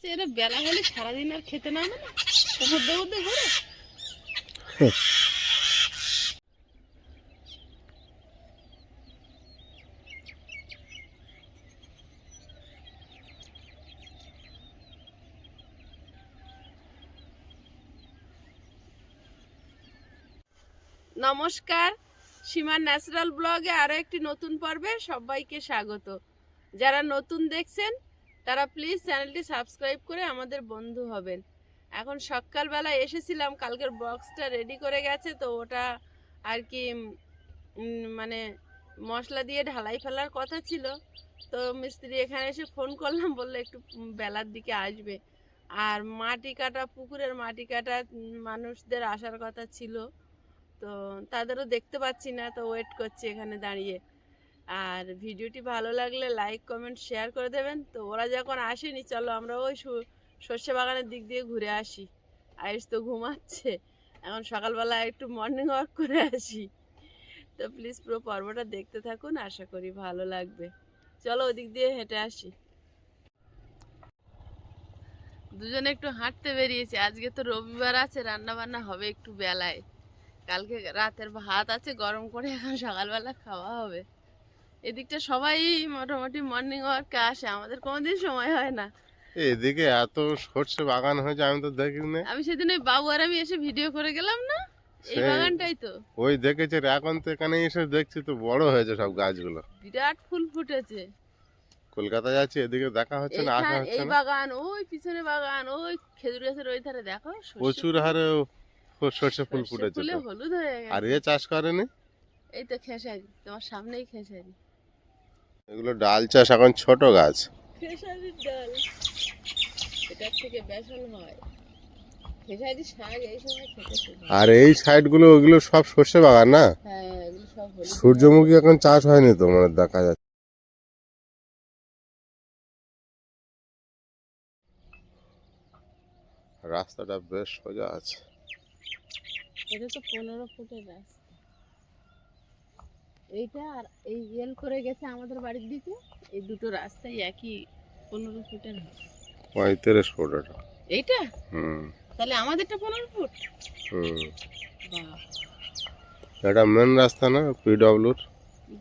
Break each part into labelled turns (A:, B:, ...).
A: এরা বেলা হলে সারাদিন আর খেতে নামে না, মধ্যে মধ্যে ঘুরে। নমস্কার, সীমার ন্যাচারাল ব্লগে আরও একটি নতুন পর্বে সবাইকে স্বাগত। যারা নতুন দেখছেন তারা প্লিজ চ্যানেলটি সাবস্ক্রাইব করে আমাদের বন্ধু হবেন। এখন সকালবেলা এসেছিলাম, কালকের বক্সটা রেডি করে গেছে, তো ওটা আর কি মানে মশলা দিয়ে ঢালাই ফেলার কথা ছিল। তো মিস্ত্রি এখানে এসে ফোন করলাম, বললো একটু বেলার দিকে আসবে। আর মাটি কাটা, পুকুরের মাটি কাটা মানুষদের আসার কথা ছিল, তো তাদেরও দেখতে পাচ্ছি না, তো ওয়েট করছি এখানে দাঁড়িয়ে। আর ভিডিওটি ভালো লাগলে লাইক কমেন্ট শেয়ার করে দেবেন। তো ওরা যখন আসেনি, চলো আমরা ওই সর্ষে বাগানের দিক দিয়ে ঘুরে আসি। আইস তো ঘুমাচ্ছে, এখন সকালবেলা একটু মর্নিং ওয়াক করে আসি। তো প্লিজ পুরো পর্বটা দেখতে থাকুন, আশা করি ভালো লাগবে। চলো ওদিক দিয়ে হেঁটে আসি। দুজনে একটু হাঁটতে বেরিয়েছি, আজকে তো রবিবার আছে, রান্না বান্না হবে একটু বেলায়। কালকে রাতের ভাত আছে গরম করে, এখন সকালবেলা খাওয়া হবে। এদিকটা সবাই মোটামুটি মর্নিং ওয়ার্কে আসে, আমাদের কোনোদিন সময় হয় না।
B: এদিকে এত সর্ষে বাগান হয়েছে, আমি তো দেখিনি।
A: আমি সেদিন ওই বাবু আর আমি এসে ভিডিও করে গেলাম না, এই বাগানটাই তো
B: ওই দেখেছে, এখন তো এখানে এসে দেখছি তো বড় হয়েছে সব গাছগুলো,
A: বিরাট ফুল ফুটেছে।
B: কলকাতা যাচ্ছি, এদিকে দেখা হচ্ছে না, আসা হচ্ছে
A: এই
B: না।
A: বাগান, ওই পিছনে বাগান, ওই খেজুর গাছের ওই ধারে দেখো
B: প্রচুর হারে সর্ষে ফুল ফুটেছে
A: ফুলে
B: তো।
A: হলুদ হয়ে গেছে।
B: আর এ চাষ করেনি?
A: এই তো খেসারি, তোমার সামনেই খেসারি।
B: এগুলো ডাল চাষ, এখন ছোট গাছ।
A: খেসারির ডাল, এটার থেকে বেসন হয়। খেসারি শাক এই সময় খেতে।
B: আর এই সাইড গুলো ওগুলো সব সর্ষে বাগান না?
A: হ্যাঁ, এগুলো সব হলুদ।
B: সূর্যমুখী এখন চাষ হয়নি তো, মানে দেখা যাচ্ছে। রাস্তাটা বেশ সোজা আছে।
A: এটা তো 15 ফুটের রাস্তা। এইটা আর এই রেল করে গেছে আমাদের বাড়ির দিকে, এই দুটো রাস্তাই একই 15 ফুটের হয়।
B: 35 ফুট এটা।
A: এইটা
B: হুম।
A: তাহলে আমাদেরটা 15 ফুট।
B: হুম।
A: বাহ,
B: এটা মেন রাস্তা না পিডব্লিউর?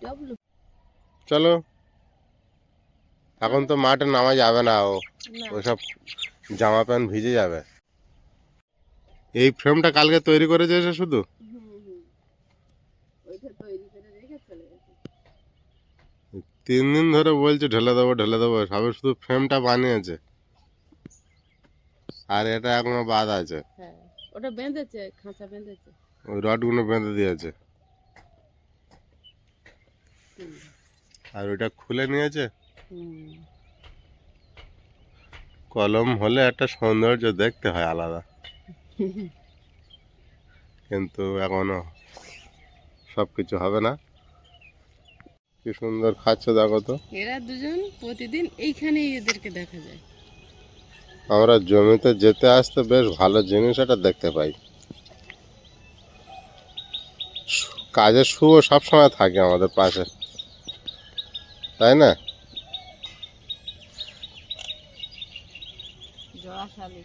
A: ডব্লু।
B: চলো, এখন তো মাঠে নামা যাবে না,
A: না,
B: ওসব জামা প্যান্ট ভিজে যাবে। এই ফ্রেমটা কালকে তৈরি করেছে এসে শুধু?
A: ওইটা তৈরি করে রেখে চলে গেছে।
B: 3 দিন ধরে বলছে ঢেলে দেবো ঢেলে দেবো, সবে শুধু ফ্রেমটা বানিয়েছে, আর এটা এখনো বাদ আছে।
A: হ্যাঁ, ওটা বেঁধেছে, খাঁচা বেঁধেছে।
B: ওই রডগুলো বেঁধে দিয়েছে, আর ওইটা খুলে নিয়েছে। কলম হলে একটা সৌন্দর্য দেখতে হয় আলাদা, কিন্তু এখনো সব কিছু হবে না। কি সুন্দর খাচ্ছে দেখো তো।
A: এরা দুজন প্রতিদিন এইখানেই এদেরকে দেখা যায়।
B: আমরা জমিতে যেতে আসতে বেশ ভালো জিনিস এটা দেখতে পাই। কাজের শুভ সবসময় থাকে আমাদের পাশে, তাই না?
A: জড়াশালী।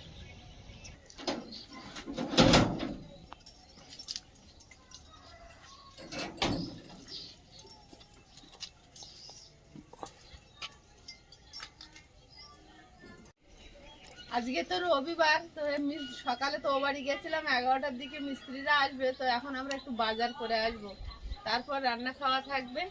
A: আজকে তো রবিবার, তো সকালে তো ও বাড়ি গেছিলাম, 11টার দিকে মিস্ত্রিরা আসবে, তো এখন আমরা একটু বাজার করে আসব, তারপর রান্না খাওয়া থাকবে।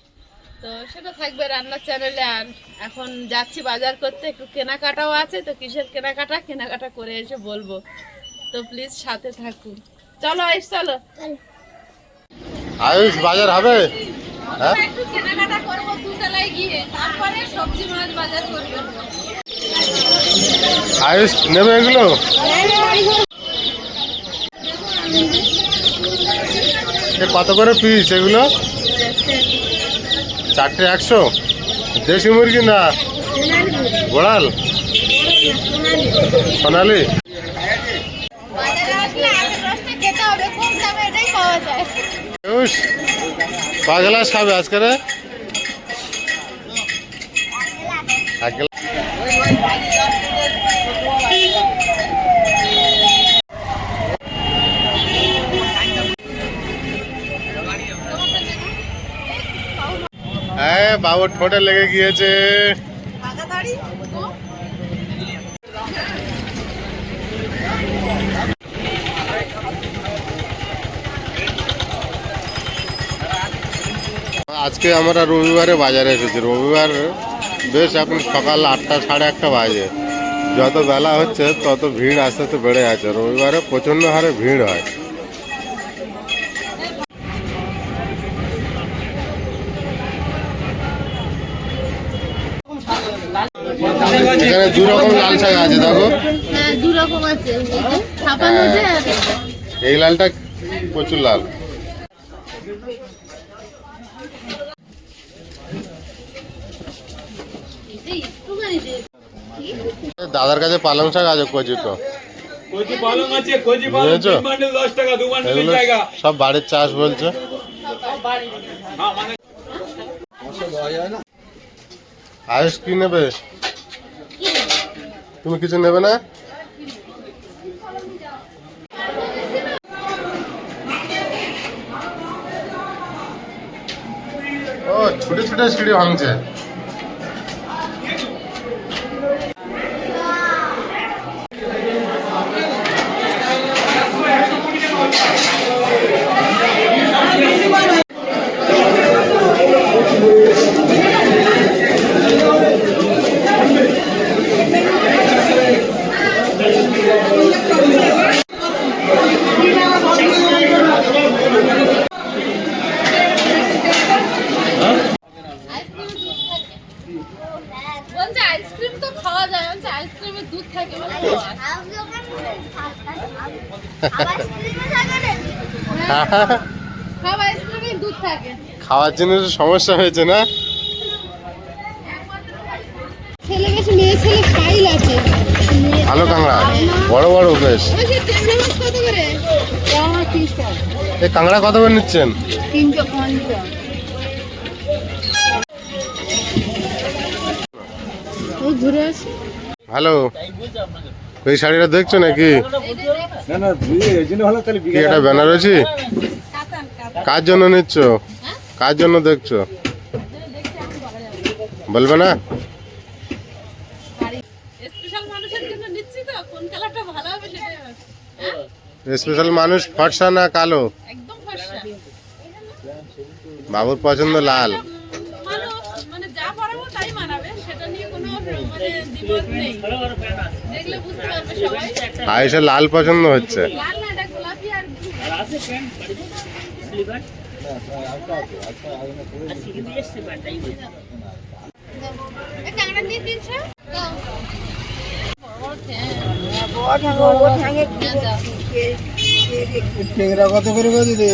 A: তো সেটা থাকবে রান্নার চ্যানেলে। আর এখন যাচ্ছি বাজার করতে, একটু কেনাকাটাও আছে, তো কিসের কেনাকাটা করে এসে বলবো। তো প্লিজ সাথে থাকুন। চলো আয়ুষ, চলো।
B: আয়ুষ, বাজার হবে? হ্যাঁ,
A: একটু কেনাকাটা করবো দুতলায় গিয়ে, তারপরে সবজি মাছ বাজার করবো।
B: আয়ুষ নেবে এগুলো? কত করে পিস এগুলো? 4টে 100? দেশি মুরগি না গোড়াল? সোনালি? আয়ুষ, পাগলা খাবে আজকে রে? এক গ্লাস। বাবুর ঠোঁটে লেগে গিয়েছে। আজকে আমরা রবিবারে বাজারে এসেছি। রবিবার বেশ এখন সকাল 8টা, সাড়ে 8টা বাজে। যত বেলা হচ্ছে তত ভিড় আস্তে আস্তে বেড়ে যাচ্ছে। রবিবারে প্রচণ্ড হারে ভিড় হয়। এখানে দু রকম লাল শাক আছে, দেখো।
C: হ্যাঁ, দু রকম আছে, এই যে ছাপানো যে আর এটা।
B: এই লালটা প্রচুর লাল।
C: এটা একটুখানি দে।
B: দাদার কাছে পালং শাক আছে, কচি তো
D: কচি পালং আছে, কচি পালং
B: বুঝেছো?
D: 3 বান্ডেল 10 টাকা, 2 বান্ডেলের
B: এগুলো
D: জায়গা।
B: সব বাড়ির চাষ বলছে।
D: হ্যাঁ মানে
B: আয়ুষ কি নেবে? তুমি কিছু নেবে না? ও ছুটে ছুটে সিঁড়ি ভাঙছে।
C: বলছে আইসক্রিম তো খাওয়া যায়, বলছে আইসক্রিমে দুধ থাকে বলে তো। সব আইসক্রিমে দুধ থাকে।
B: খাওয়ার জন্য তো সমস্যা হয়েছে না?
C: ছেলে গেছে, মেয়ে ছেলে ফাইল আছে।
B: ভালো কাঁকড়া, বড় বড় বেশ।
C: ওই যে ট্যাংরা মাছ কত করে? আমার 30 টাকা।
B: এই কাঁকড়া কত করে নিচ্ছেন?
C: 350। ওই ঘুরে আসি।
B: হ্যালো, এই শাড়িটা দেখছো নাকি?
D: না না এই জন্য ভালো, তাহলে
B: কি এটা বেনারসি? কার জন্য নিচ্ছ? কার জন্য দেখছো? বলবে না?
A: স্পেশাল মানুষের জন্য নিচ্ছি তো, কোন কালারটা ভালো হবে সেটাই ভাবছি।
B: স্পেশাল মানুষ ফর্সা না কালো?
A: একদম ফর্সা
B: বাবুর পছন্দ লাল।
A: মানুষ, মানে যা পরাবো তাই মানাবে, সেটা নিয়ে কোনো মানে দ্বিমত নেই। দেখলে বুঝতে পারবে সবাই।
B: আয়েশা লাল পছন্দ হচ্ছে।
A: লাল না, এটা গোলাপি আর blue।
C: এই ট্যাংরা দিয়ে 300? দাও।
D: টেংরা কত করে গো দিদি?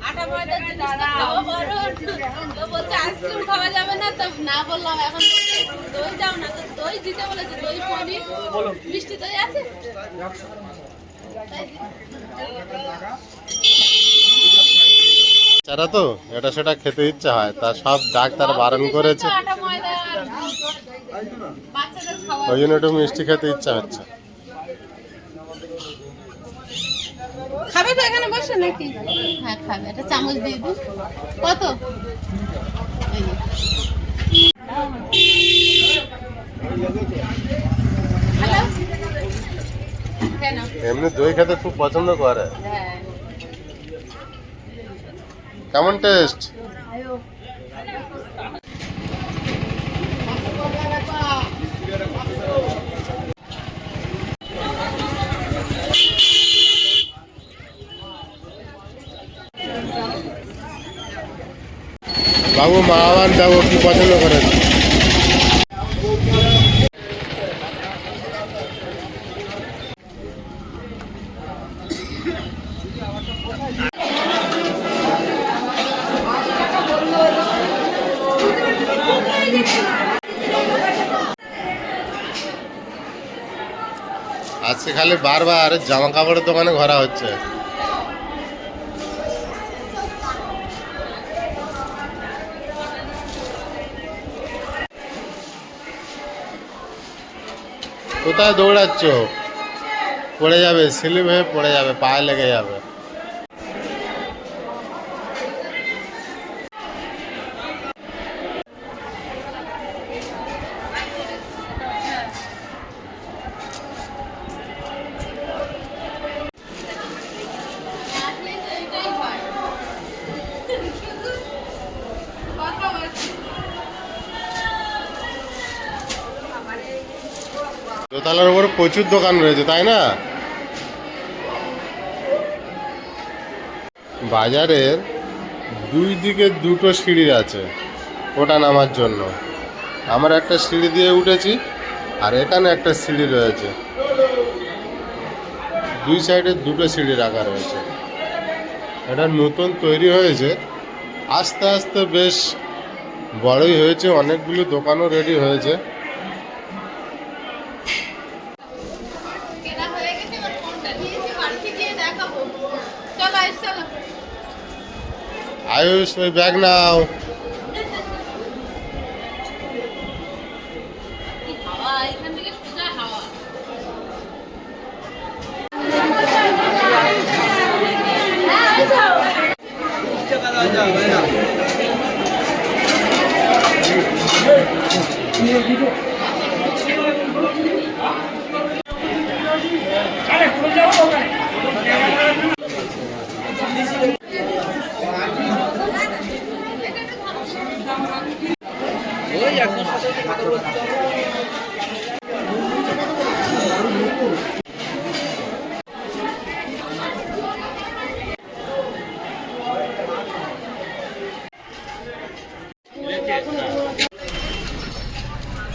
A: আটা ময়দার জিনিস তো খাওয়া বারণ। তো বলছে আইসক্রিম খাওয়া যাবে না, তো না বললাম। এখন বলছে দই দাও না, তো দই দিতে বলেছে। দই, পনির, মিষ্টি দই আছে।
B: যারা তো এটা সেটা খেতে ইচ্ছা হয়, তা সব ডাক্তার বারণ করেছে।
A: আটা ময়দা বাচ্চাদের খাওয়া।
B: ওই জন্য একটু মিষ্টি খেতে ইচ্ছা হচ্ছে।
A: খাবে তো এখানে বসে নাকি?
C: হ্যাঁ খাবে, একটা চামচ দিয়ে দিন। কত? এই যে।
A: হ্যালো, কেন?
B: এমনি দই খেতে খুব পছন্দ করে।
A: হ্যাঁ,
B: কেমন টেস্ট? বাবু মাওয়ান যাবো, কি পছন্দ করেন? আজকে খালি বারবার জামা কাপড়ের দোকানে ঘোরা হচ্ছে। কোথায় দৌড়াচ্ছ? পড়ে যাবে, স্লিপ হয়ে পড়ে যাবে, পায়ে লেগে যাবে। দোতলার উপর প্রচুর দোকান রয়েছে, তাই না? বাজারের দুই দিকে দুটো সিঁড়ি আছে ওটা নামার জন্য। আমরা একটা সিঁড়ি দিয়ে উঠেছি, আর এখানে একটা সিঁড়ি রয়েছে। দুই সাইডে দুটো সিঁড়ি রাখা রয়েছে। এটা নতুন তৈরি হয়েছে, আস্তে আস্তে বেশ বড়ই হয়েছে, অনেকগুলো দোকানও রেডি হয়েছে।
C: কেনা হয়ে গেছে, এবার ফোনটা নিয়েছি, বাড়িতে গিয়ে দেখাবো। চলো আয়ুষ, চলো।
B: আয়ুষ, ওই ব্যাগ নাও।
C: কি হাওয়া, এখান থেকে সোজা হাওয়া।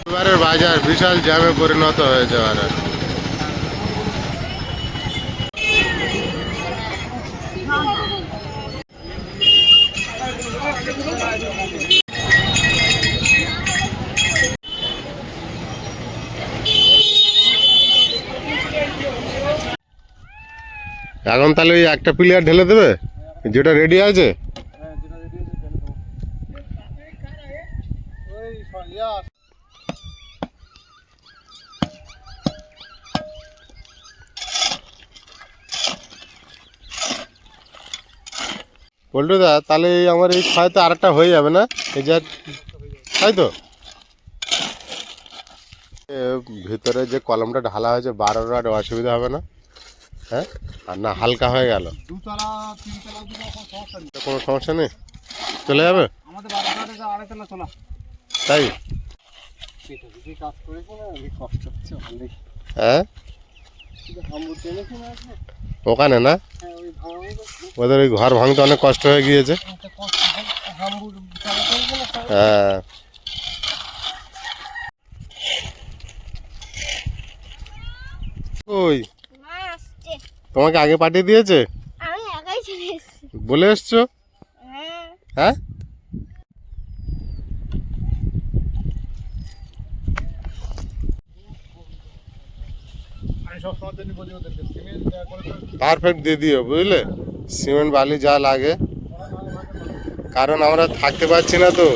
B: এবারের বাজার বিশাল জ্যামে পরিণত হয়েছে। এবারে এখন তাহলে ওই একটা প্লেয়ার ঢেলে দেবে যেটা রেডি আছে। পল্টুদা, তাহলে আমার এই হয়তো আরেকটা হয়ে যাবে না? এই যা, তাই তো? ভিতরে যে কলমটা ঢালা হয়েছে 12 রড, অসুবিধা হবে না? হ্যাঁ, আর না হালকা হয়ে গেল?
D: দুতলা তিনতলা সমস্যা নেই,
B: কোনো সমস্যা নেই, চলে যাবে।
D: আমাদের বাড়িতে আড়াইতলা তোলা।
B: তাই?
D: কাজ করেছে না, কষ্ট হচ্ছে ভালোই।
B: হ্যাঁ,
D: হামবুর টেনেছে না,
B: ওখানে না,
D: ওই ভাঙা
B: ওদের ওই ঘর ভাঙতে অনেক কষ্ট হয়ে গিয়েছে।
D: হামবুর চালাতে না।
B: হ্যাঁ, ওই তোমাকে আগে পাঠিয়ে দিয়েছে?
E: আমি একাই চলে এসেছি।
B: বলে এসছো? হ্যাঁ,
D: আমি সবসময় জন্য বলি ওদেরকে সিমেন্ট
B: পারফেক্ট দিয়ে দিও, বুঝলে? সিমেন্ট বালি যা লাগে, কারণ আমরা থাকতে পারছি না তো,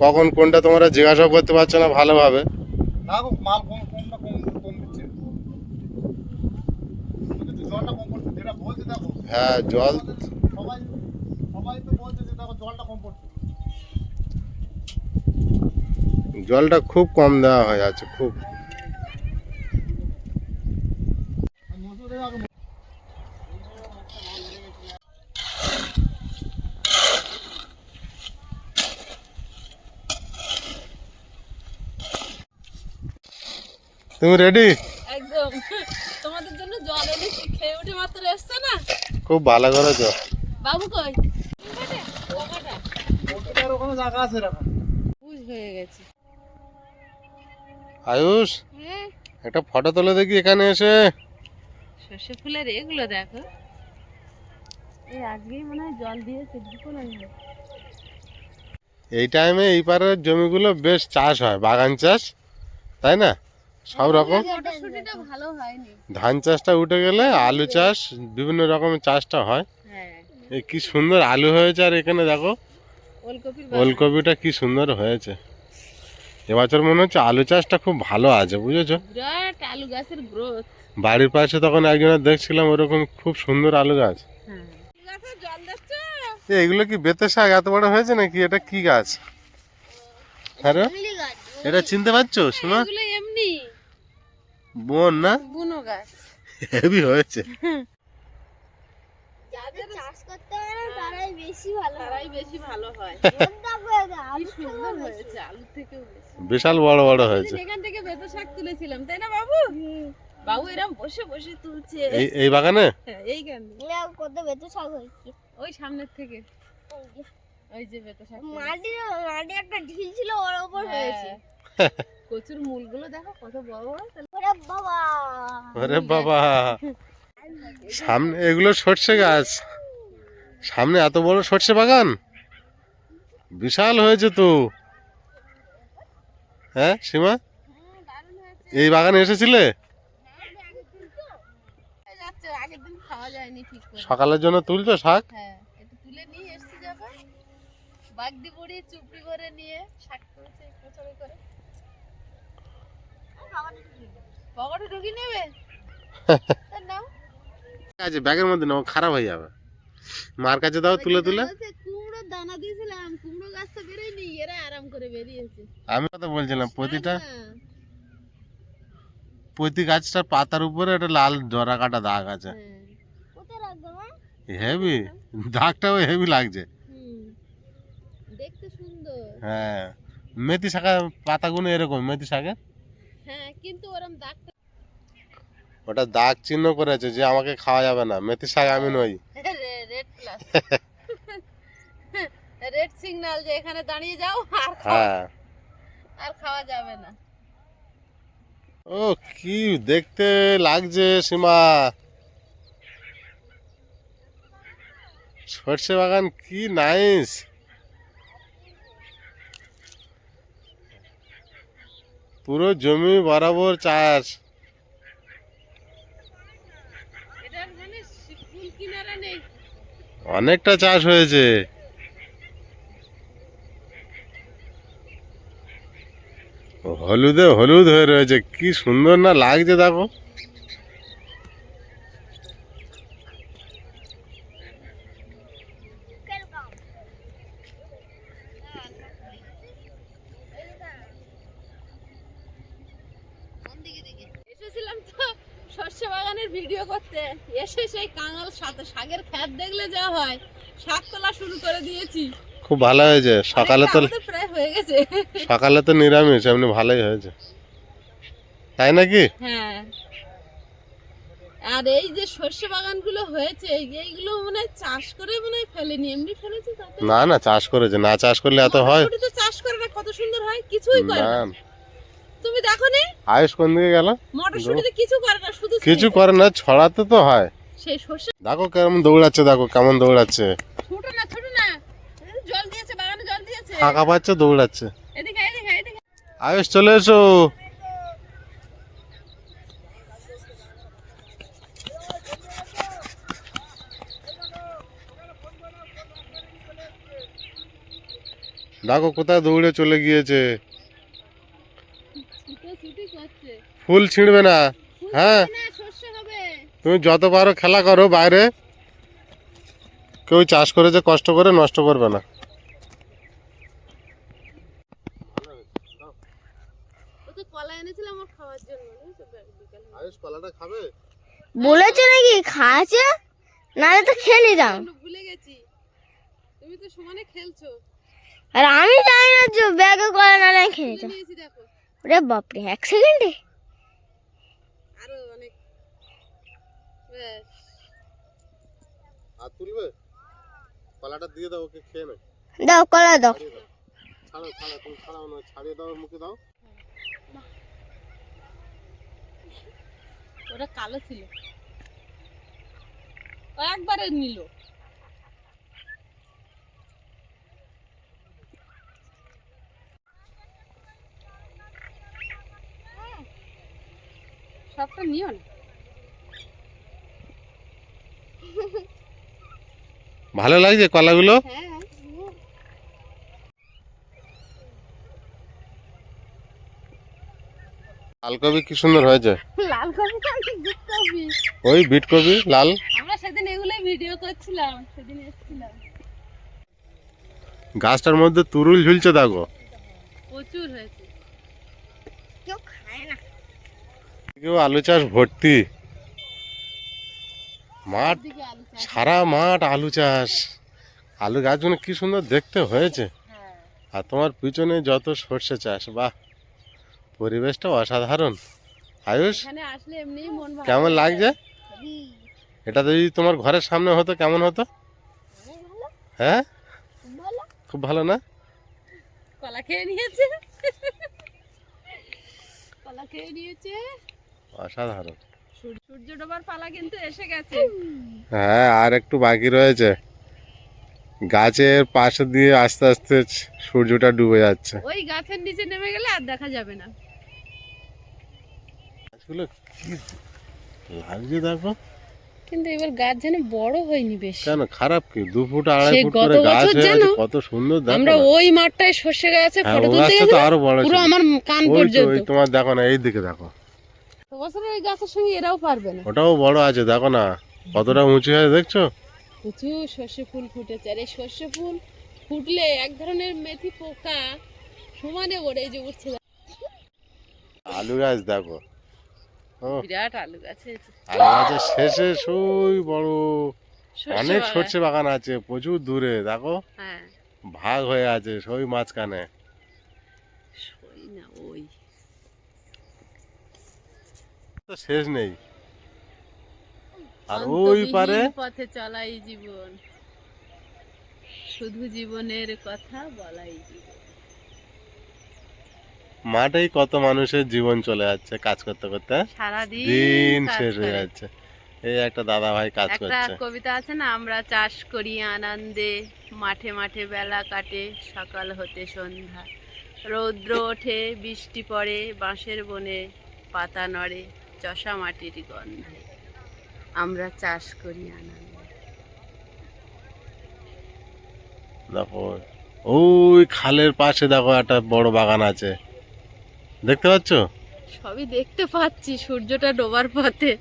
B: কখন কোনটা তোমরা জিজ্ঞাসা করতে পারছো না ভালোভাবে।
D: না গো, মাল কোনটা কম দিচ্ছে, জলটা কম পড়ছে, যেটা বলছে দেখো।
B: হ্যাঁ, জল
D: সবাই সবাই তো বলছে যে দেখো জলটা কম পড়ছে।
B: জলটা খুব কম দেওয়া হয়ে আছে, খুব। তুমি রেডি?
A: একদম তোমাদের জন্য জল এনেছি, খেয়ে উঠে মাত্র এসছো না।
B: খুব ভালো করেছো।
A: বাবু কই?
D: ওখানে জায়গা আছে এরকম।
A: বুঝ হয়ে গেছে।
B: আয়ুষ, একটা ফটো তুলে দেখি এখানে এসে।
A: সর্ষে ফুলের এগুলো দেখো, এই আজকেই মনে হয় জল দিয়েছে, দুপুর হয়নি।
B: এই টাইমে এই পারের জমিগুলো বেশ চাষ হয়, বাগান চাষ, তাই না? সব রকম।
C: মটরশুঁটিটা ভালো হয়নি।
B: ধান চাষটা উঠে গেলে আলু চাষ, বিভিন্ন রকমের চাষটা হয়।
A: হ্যাঁ,
B: এই কি সুন্দর আলু হয়েছে, আর এখানে দেখো
A: ওলকপির
B: ওলকপিটা কি সুন্দর হয়েছে। এবছর মনে হচ্ছে আলু চাষটা খুব ভালো আছে, বুঝেছো?
A: বিরাট আলু গাছের গ্রোথ।
B: বাড়ির পাশে তখন একজনের দেখছিলাম ওরকম খুব সুন্দর আলু গাছ।
A: হ্যাঁ, গাছে জল দিচ্ছ?
B: এগুলো কি বেতের শাক এত বড় হয়েছে নাকি? এটা কি গাছ? হ্যাঁ রে?
E: জংলি গাছ
B: এটা চিনতে পারছো শোনা?
A: এগুলো এমনি
B: বোন না,
A: বুনো গাছ।
B: হেভি হয়েছে।
E: যাদের চাষ করতে হয় না তারাই বেশি ভালো হয়।
A: তারাই বেশি ভালো হয়। কি সুন্দর হয়েছে, আলু থেকেও বেশি।
B: বিশাল বড় বড় হয়েছে।
A: এখান থেকে বেতো শাক তুলেছিলাম, তাই না বাবু? বাবু এরকম বসে বসে তুলছে।
B: এই বাগানে
A: হ্যাঁ, এইখান থেকে।
E: কত বেতো শাক হয়েছে।
A: ওই সামনের থেকে ওই যে বেতো শাক।
E: মাটি একটা ঢিল ছিল ওর উপর হয়েছে।
A: হ্যাঁ। কচুর মূলগুলো দেখো কত বড় বড়।
E: ওরে বাবা,
B: আরে বাবা, সামনে এগুলো সর্ষে গাছ, সামনে এত বড় সর্ষে বাগান, বিশাল হয়েছে তো। হ্যাঁ সীমা, এই বাগানে এসেছিলে?
A: যাচ্ছে, আগের দিন খাওয়া যায়নি ঠিক করে।
B: সকালের জন্য তুলছো শাক?
A: হ্যাঁ, একটু তুলে নিয়ে এসছি যাবে। বাগদি বড়ি চুপড়ি করে নিয়ে শাক তুলছে কোচড়ে করে। পকেটে ঢুকি নেবে? তা নাও।
B: আছে ব্যাগের মধ্যে নাও, খারাপ হয়ে যাবে। মার কাছে দাও তুলে তুলে।
A: বলছে, কুমড়ো দানা দিয়েছিলাম, কুমড়ো গাছ তো বেরোয়নি, এরা আরাম করে বেরিয়েছে।
B: আমি কথা বলছিলাম প্রতিটা
A: হ্যাঁ,
B: প্রতি গাছটার পাতার উপরে একটা লাল জরা কাটা দাগ আছে,
A: হ্যাঁ।
E: কোথায় রাখবো মা?
B: হেভি দাগটাও হেভি লাগছে।
A: হুম, দেখতে সুন্দর।
B: হ্যাঁ, মেথি শাকের পাতাগুলো এরকম, মেথি শাকের
A: হ্যাঁ, কিন্তু ওরম দাগটা
B: ওটা দাগ চিহ্ন করেছে যে আমাকে খাওয়া যাবে না, মেথি শাক আমি নই।
A: রেড প্লাস রেড সিগন্যাল, যে এখানে দাঁড়িয়ে যাও
B: হ্যাঁ,
A: আর খাওয়া যাবে না।
B: ও কি দেখতে লাগছে সীমা, সর্ষে বাগান কি নাইস। পুরো জমি বরাবর চাষ,
A: এটার মানে ফুল কিনারা নেই।
B: অনেকটা চাষ হয়েছে। হলুদে হলুদ হয়ে রয়েছে, কি সুন্দর না লাগছে দেখো।
A: এসেছিলাম তো সর্ষে বাগানের ভিডিও করতে, এসে সেই কাঙাল সাথে শাকের খ্যাত দেখলে যা হয়, শাক তোলা শুরু করে দিয়েছি।
B: খুব ভালো হয়েছে, সকালে তো
A: আমাদের প্রায় হয়ে গেছে।
B: সকালে তো নিরামিষ, এমনি ভালোই হয়েছে, তাই নাকি?
A: হ্যাঁ, আর এই যে সর্ষে বাগানগুলো হয়েছে, এইগুলো মনে হয় চাষ করে মনে হয় ফেলেনি, এমনি ফেলেছে। তাতে
B: না না, চাষ করেছে, না চাষ করলে এত হয়?
A: মটরশুঁটি তো চাষ করে না, কত সুন্দর হয়, কিছুই করে
B: না,
A: না। তুমি দেখো নি
B: আয়ুষ কোন দিকে গেল?
A: মটরশুঁটিতে কিছু করে না, শুধু
B: কিছু করে না, ছড়াতে তো হয়।
A: সেই সর্ষে।
B: দেখো কেমন দৌড়াচ্ছে, দেখো কেমন দৌড়াচ্ছে,
A: ছোট না ছোট না, এই জল দিয়েছে, বাগানে জল দিয়েছে।
B: ফাঁকা পাচ্ছে দৌড়াচ্ছে।
A: এদিকে এদিকে এদিকে।
B: আয়ুষ চলে এসো। দেখো কোথায় দৌড়ে চলে গিয়েছে।
A: ছুটোছুটি করছে।
B: ফুল ছিঁড়বে না, হ্যাঁ
A: না, সর্ষে হবে।
B: তুমি যত পারো খেলা করো বাইরে, কেউ চাষ করেছে কষ্ট করে, নষ্ট করবে না।
A: ওকে কলা এনেছিলাম ওর খাওয়ার জন্য, বুঝছো, বিকেলে।
B: আয়ুষ কলাটা খাবে?
E: বলেছে নাকি খাওয়াছে, নাহলে তো খেয়ে নিতাম।
A: আমি ভুলে গেছি, তুমি তো সমানে খেলছো।
E: আর আমি জানি না যে ব্যাগে করে না খেয়ে
A: তুলে
E: নিতাম।
A: নিয়েছি দেখো,
E: ওরে বাপরে, 1 সেকেন্ডে।
A: আরো অনেক। ব্যাস।
B: আর তুলবে? কলাটা দিয়ে দাও, ওকে খেয়ে নে।
E: দাও কলা দাও।
B: ছাড়ো ছাড়ো, তুমি ছাড়াও না, ছাড়িয়ে দাও, মুখে দাও।
A: ওটা কালো ছিল, ও একবারে নিল। সবটা নিও না।
B: ভালো লাগছে কলাগুলো?
A: হ্যাঁ,
B: লাল কপি কি সুন্দর হয়েছে।
C: লাল কপি তো আমি বিট কপি।
B: ওই বিট কপি লাল।
C: আমরা সেদিন এগুলোই ভিডিও করছিলাম, সেদিন এসেছিলাম।
B: গাছটার মধ্যে তুরুল ঝুলছে দেখো।
C: প্রচুর হয়েছে।
E: কেউ খায় না।
B: কেউ আলু চাষ ভর্তি মাঠ,
C: দিকে আলু চাষ।
B: সারা মাঠ আলু চাষ। আলু গাছগুলো কি সুন্দর দেখতে হয়েছে।
C: হ্যাঁ।
B: আর তোমার পিছনে যত সর্ষে চাষ, বাহ পরিবেশটা অসাধারণ। আয়ুষ
C: এখানে আসলে এমনিই মন ভালো।
B: কেমন লাগছে? এটা যদি তোমার ঘরের সামনে হতো কেমন হতো? হ্যাঁ খুব ভালো না?
C: কলা খেয়ে নিয়েছে। কলা খেয়ে নিয়েছে।
B: অসাধারণ।
C: সূর্য ডোবার পালা কিন্তু এসে গেছে।
B: হ্যাঁ আর একটু বাকি রয়েছে। গাছের পাশে দিয়ে আস্তে আস্তে সূর্যটা ডুবে যাচ্ছে।
C: ওই গাছের নিচে নেমে গেলে আর দেখা যাবে না।
B: গাছগুলো কি লাগছে দেখো।
C: কিন্তু এবার গাছ যেন বড় হয়নি বেশি।
B: কেন খারাপ কি? 2 ফুট 2.5
C: সে
B: ফুট
C: গত
B: করে গাছ
C: বছর
B: হয়ে
C: জানো,
B: আছে, কত সুন্দর দেখো
C: আমরা
B: না।
C: ওই মাঠটায় সর্ষে গাছে
B: হ্যাঁ,
C: ফটো
B: ও
C: তুলতে
B: গাছটা তো
C: গেছিলাম,
B: আরো বড়
C: পুরো
B: ছিল।
C: আমার কান
B: ওই তো,
C: পর্যন্ত।
B: ওই তোমার দেখো না, এই দিকে দেখো,
C: তো বছর ওই গাছের সঙ্গে এরাও পারবে না।
B: ওটাও বড় আছে দেখো না কতটা উঁচু হয়ে দেখছো।
C: প্রচুর সর্ষে ফুল ফুটেছে, আর এই সর্ষে ফুল ফুটলে এক ধরনের মেথি পোকা সমানে ওড়ে, এই যে উঠছে।
B: আলু গাছ দেখো, ও
C: বিরাট আলু গাছ হয়েছে।
B: আলু গাছের শেষে সই বড় অনেক
C: বাগান।
B: সর্ষে বাগান আছে, প্রচুর দূরে দেখো
C: হ্যাঁ,
B: ভাগ হয়ে আছে সই মাঝখানে।
C: সই না ওই।
B: তো শেষ নেই। আর ওই
C: অন্তবিহীন
B: পারে
C: পথে চলাই জীবন, শুধু জীবনের কথা বলাই জীবন।
B: মাঠেই কত মানুষের জীবন চলে যাচ্ছে কাজ করতে করতে,
C: সারাদিন
B: দিন
C: কাজ
B: শেষ হয়ে
C: করে।
B: যাচ্ছে। এই একটা দাদা ভাই কাজ
C: একটা
B: করছে।
C: কবিতা আছে না, আমরা চাষ করি আনন্দে, মাঠে মাঠে বেলা কাটে সকাল হতে সন্ধ্যা, রৌদ্র ওঠে বৃষ্টি পড়ে বাঁশের বনে, পাতা নড়ে চষা মাটির গন্ধে, আমরা চাষ করি আনন্দে।
B: দেখো ওই খালের পাশে দেখো একটা বড় বাগান আছে, দেখতে পাচ্ছ?
C: সবই দেখতে পাচ্ছি, সূর্যটা ডোবার পথে।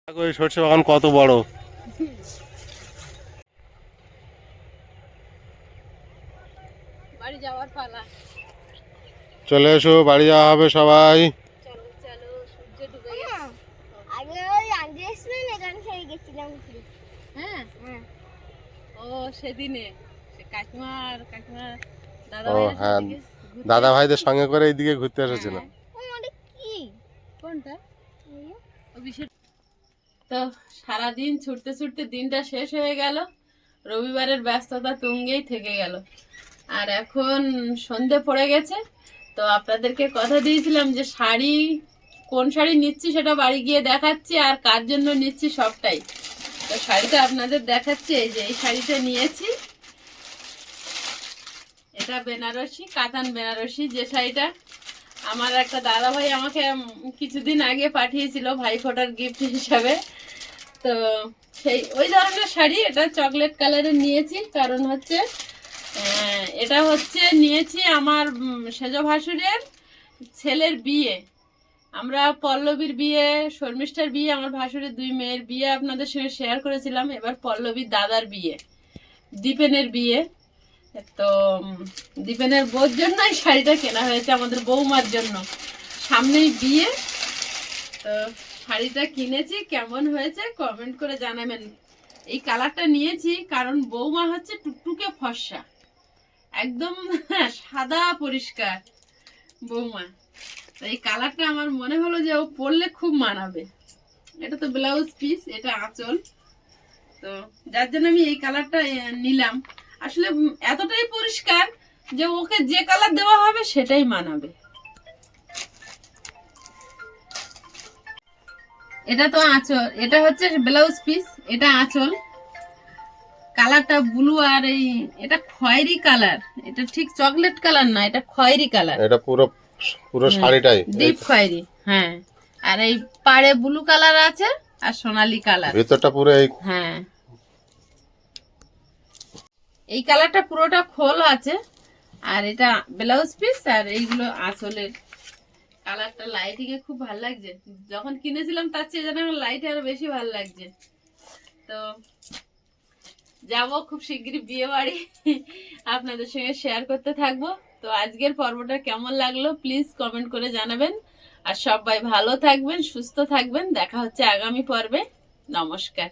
B: দেখো ওই সর্ষে বাগান কত বড়।
C: বাড়ি যাওয়ার পালা।
B: চলে এসো, বাড়ি যাওয়া হবে সবাই।
C: চলো চলো, সূর্য ডুবে গেছে।
E: আগে ওই আগে এসেছিলেন এখানে সেই গেছিলাম।
C: হ্যাঁ,
E: হ্যাঁ।
C: ও সেদিনে সে কাকিমার দাদা
B: ও
C: ভাইয়ের
B: হ্যাঁ,
C: সাথে ঘুরতে
B: দাদা ভাইদের
C: এসেছিল।
B: সঙ্গে করে এইদিকে ঘুরতে এসেছিল।
C: হ্যাঁ।
E: ওটা কি?
C: কোনটা? ও বিষয়। তো সারাদিন ছুটতে ছুটতে দিনটা শেষ হয়ে গেল, রবিবারের ব্যস্ততা তুঙ্গেই থেকে গেল। আর এখন সন্ধে পড়ে গেছে। তো আপনাদেরকে কথা দিয়েছিলাম যে শাড়ি, কোন শাড়ি নিচ্ছি সেটা বাড়ি গিয়ে দেখাচ্ছি, আর কার জন্য নিচ্ছি সবটাই। তো শাড়িটা আপনাদের দেখাচ্ছি, এই যে এই শাড়িটা নিয়েছি, এটা বেনারসি, কাতান বেনারসি। যে শাড়িটা আমার একটা দাদা ভাই আমাকে কিছুদিন আগে পাঠিয়েছিল ভাইফোঁটার গিফট হিসাবে। তো সেই ওই ধরনের শাড়ি, এটা চকলেট কালারের নিয়েছি, কারণ হচ্ছে এটা হচ্ছে নিয়েছি আমার সেজ ভাসুরের ছেলের বিয়ে। আমরা পল্লবীর বিয়ে, শর্মিষ্ঠার বিয়ে, আমার ভাসুরের 2 মেয়ের বিয়ে আপনাদের সঙ্গে শেয়ার করেছিলাম। এবার পল্লবীর দাদার বিয়ে, দীপেনের বিয়ে। তো দীপেনের বউর জন্য এই শাড়িটা কেনা হয়েছে, আমাদের বৌমার জন্য, সামনেই বিয়ে। তো শাড়িটা কিনেছি, কেমন হয়েছে কমেন্ট করে জানাবেন। এই কালারটা নিয়েছি কারণ বৌমা হচ্ছে টুকটুকে ফর্সা, একদম সাদা পরিষ্কার বৌমা। তো এই কালারটা আমার মনে হলো যে ও পরলে খুব মানাবে। এটা তো ব্লাউজ পিস, এটা আঁচল, তো যার জন্য আমি এই কালারটা নিলাম। আসলে এতটাই পরিষ্কার যে ওকে যে কালার দেওয়া হবে সেটাই মানাবে। এটা তো আঁচল, এটা হচ্ছে ব্লাউজ পিস, এটা আঁচল। কালারটা ব্লু, আর এই এটা খয়েরি কালার, এটা ঠিক চকলেট কালার না, এটা খয়েরি কালার,
B: এটা পুরো পুরো শাড়িটাই
C: ডিপ খয়েরি। হ্যাঁ, আর এই পাড়ে ব্লু কালার আছে আর সোনালী কালার।
B: ভিতরটা পুরো এই
C: হ্যাঁ, এই কালারটা পুরোটা খোল আছে, আর এটা ব্লাউজ পিস, আর এইগুলো আঁচলের। কালারটা লাইটিংয়ে খুব ভালো লাগছে, যখন কিনেছিলাম তার চেয়ে যেন লাইটে আরো বেশি ভালো লাগছে। তো যাবো খুব শিগগিরই বিয়ে বাড়ি, আপনাদের সঙ্গে শেয়ার করতে থাকবো। তো আজকের পর্বটা কেমন লাগলো প্লিজ কমেন্ট করে জানাবেন। আর সবাই ভালো থাকবেন, সুস্থ থাকবেন, দেখা হচ্ছে আগামী পর্বে। নমস্কার।